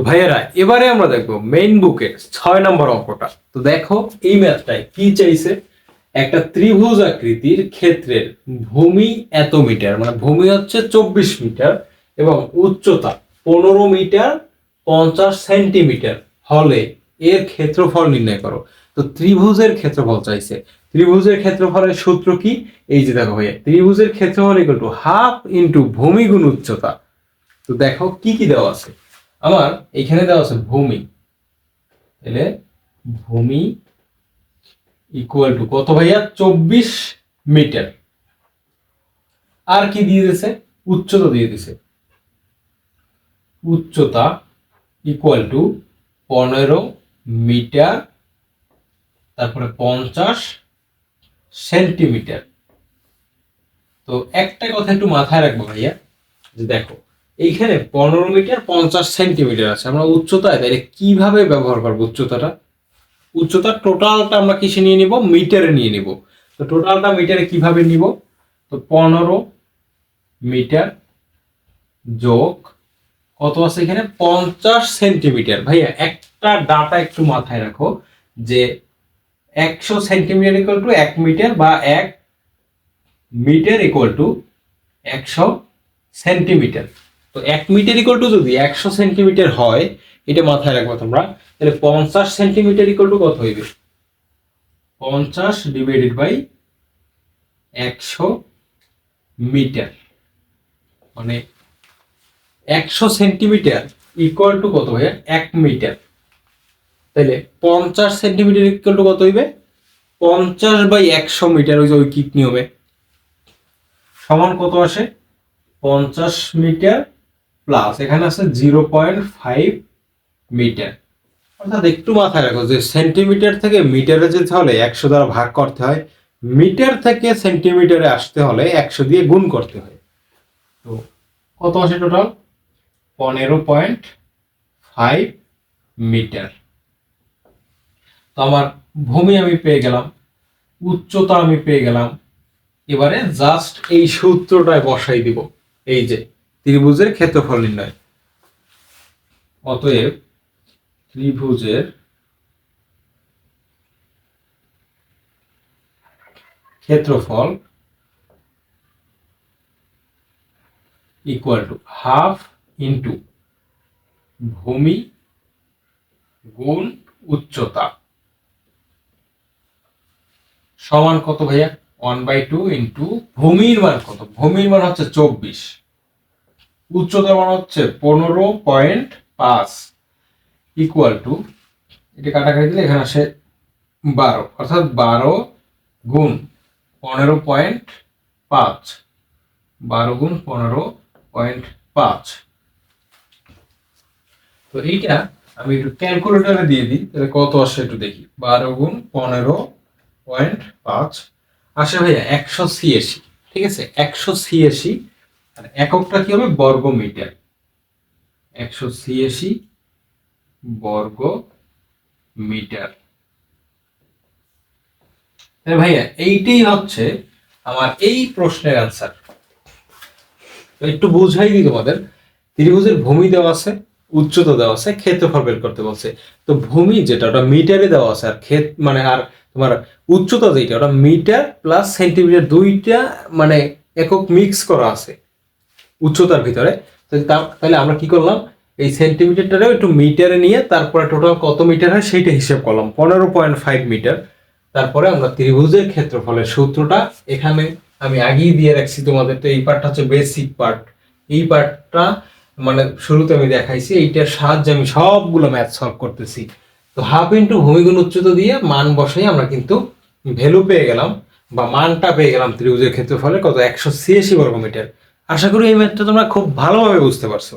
ভাইয়েরা এবারে আমরা দেখবো মেইন বুকের 6 নম্বর অঙ্কটা। তো দেখো এই ম্যাথটায় কি চাইছে, একটা ত্রিভুজ আকৃতির ক্ষেত্রের ভূমি এত মিটার, মানে ভূমি হচ্ছে 24 মিটার এবং উচ্চতা 15 মিটার 50 সেন্টিমিটার হলে এর ক্ষেত্রফল নির্ণয় করো। তো ত্রিভুজের ক্ষেত্রফল চাইছে। ত্রিভুজের ক্ষেত্রফলের সূত্র কি? এই যে দেখো ভাইয়া, ত্রিভুজের ক্ষেত্রফল ইকুয়াল টু হাফ ইন্টু ভূমি গুণ উচ্চতা। তো দেখো কি কি দেওয়া আছে। আমার এখানে দেওয়া আছে ভূমি, তাহলে ভূমি ইকুয়াল টু কত ভাইয়া? 24 মিটার। আর কি দিয়ে দিছে? উচ্চতা দিয়ে দিছে। উচ্চতা ইকুয়াল টু 15 মিটার, তারপরে 50 সেন্টিমিটার। তো একটা কথা একটু মাথায় রাখবো ভাইয়া, যে দেখো এইখানে 15 মিটার 50 সেন্টিমিটার আছে, আমরা উচ্চতায় তাহলে কিভাবে ব্যবহার করবো উচ্চতাটা? উচ্চতার টোটালটা আমরা কিসে নিয়ে নিব? মিটারে নিয়ে নিব। তো টোটালটা মিটারে কিভাবে নিব? তো 15 মিটার যোগ কত আছে এখানে? 50 সেন্টিমিটার। ভাইয়া একটা ডাটা একটু মাথায় রাখো, যে 100 সেন্টিমিটার ইকুয়াল টু 1 মিটার, বা 1 মিটার ইকুয়াল টু 100 সেন্টিমিটার। তো 1 মিটার ইকুয়াল টু যদি 100 সেন্টিমিটার হয়, এটা মাথায় রাখবো তোমরা, তাহলে 50 সেন্টিমিটার ইকুয়াল টু কত হইবে? 50 ডিভাইডেড বাই 100 মিটার, মানে 100 সেন্টিমিটার ইকুয়াল টু কত ভাইয়া? 1 মিটার। তাহলে 50 সেন্টিমিটার ইকুয়াল টু কত হইবে? 50/100 মিটার, ওই যে ঐকিক নিয়মে সমান কত আসে? 50 মিটার প্লাস এখানে আছে 0.5 মিটার। অর্থাৎ একটু মাথায় রাখো যে সেন্টিমিটার থেকে মিটারে যেতে হলে 100 দ্বারা ভাগ করতে হয়, মিটার থেকে সেন্টিমিটারে আসতে হলে 100 দিয়ে গুণ করতে হয়। তো কত আসে টোটাল? 15.5 মিটার। তো আমার ভূমি আমি পেয়ে গেলাম, উচ্চতা আমি পেয়ে গেলাম। এবারে জাস্ট এই সূত্রটায় বসাই দিব, এই যে ত্রিভুজের ক্ষেত্রফল নির্ণয়। অতএব ত্রিভুজের ক্ষেত্রফল ইকুয়াল টু হাফ ইন্টু ভূমি গুণ উচ্চতা সমান কত ভাইয়া? 1/2 ইন্টু ভূমির মান কত? ভূমির মান হচ্ছে 24, উচ্চতার মান হচ্ছে 15.5 ইকুয়াল টু, এটা কাটাকাটি দিলে এখানে আসে 12, অর্থাৎ 12 গুণ 15.5, 12 গুণ 15.5। তো এইটা আমি একটু ক্যালকুলেটরে দিয়ে দিই, তাহলে কত আসে একটু দেখি। 12 গুণ 15.5 আসে ভাইয়া 186। ঠিক আছে, 186। আর এককটা কি হবে? বর্গ মিটার। 186 বর্গ মিটার। ভাইয়া এইটাই হচ্ছে আমার এই প্রশ্নের অ্যান্সার। তো একটু বুঝাই দিই তোমাদের, ত্রিভুজের ভূমি দেওয়া আছে, উচ্চতা দেওয়া আছে, ক্ষেত্রফল বের করতে বলছে। তো ভূমি যেটা ওটা মিটারে দেওয়া আছে, আর মানে আর তোমার উচ্চতা যেটা ওটা মিটার প্লাস সেন্টিমিটার, দুইটা মানে একক মিক্স করা আছে উচ্চতার ভিতরে। তাহলে আমরা কি করলাম? এই সেন্টিমিটারটাও একটু মিটারে নিয়ে তারপরে টোটাল কত মিটার হয় সেইটা হিসেব করলাম, 15.5 মিটার। তারপরে আমরা ত্রিভুজের ক্ষেত্রফলের সূত্রটা এখানে আমি আগেই দিয়ে রাখছি তোমাদের। তো এই পার্টটা হচ্ছে বেসিক পার্ট, এই পার্টটা মানে শুরুতে আমি দেখাইছি, এইটার সাহায্যে আমি সবগুলো ম্যাথ সলভ করতেছি। তো হাফ ইন্টু ভূমিগুণ উচ্চতা দিয়ে মান বসাই আমরা কিন্তু ভ্যালু পেয়ে গেলাম, বা মানটা পেয়ে গেলাম ত্রিভুজের ক্ষেত্রফলে কত? 186 বর্গমিটার। আশা করি এই ম্যাথটা তোমরা খুব ভালোভাবে বুঝতে পারছো।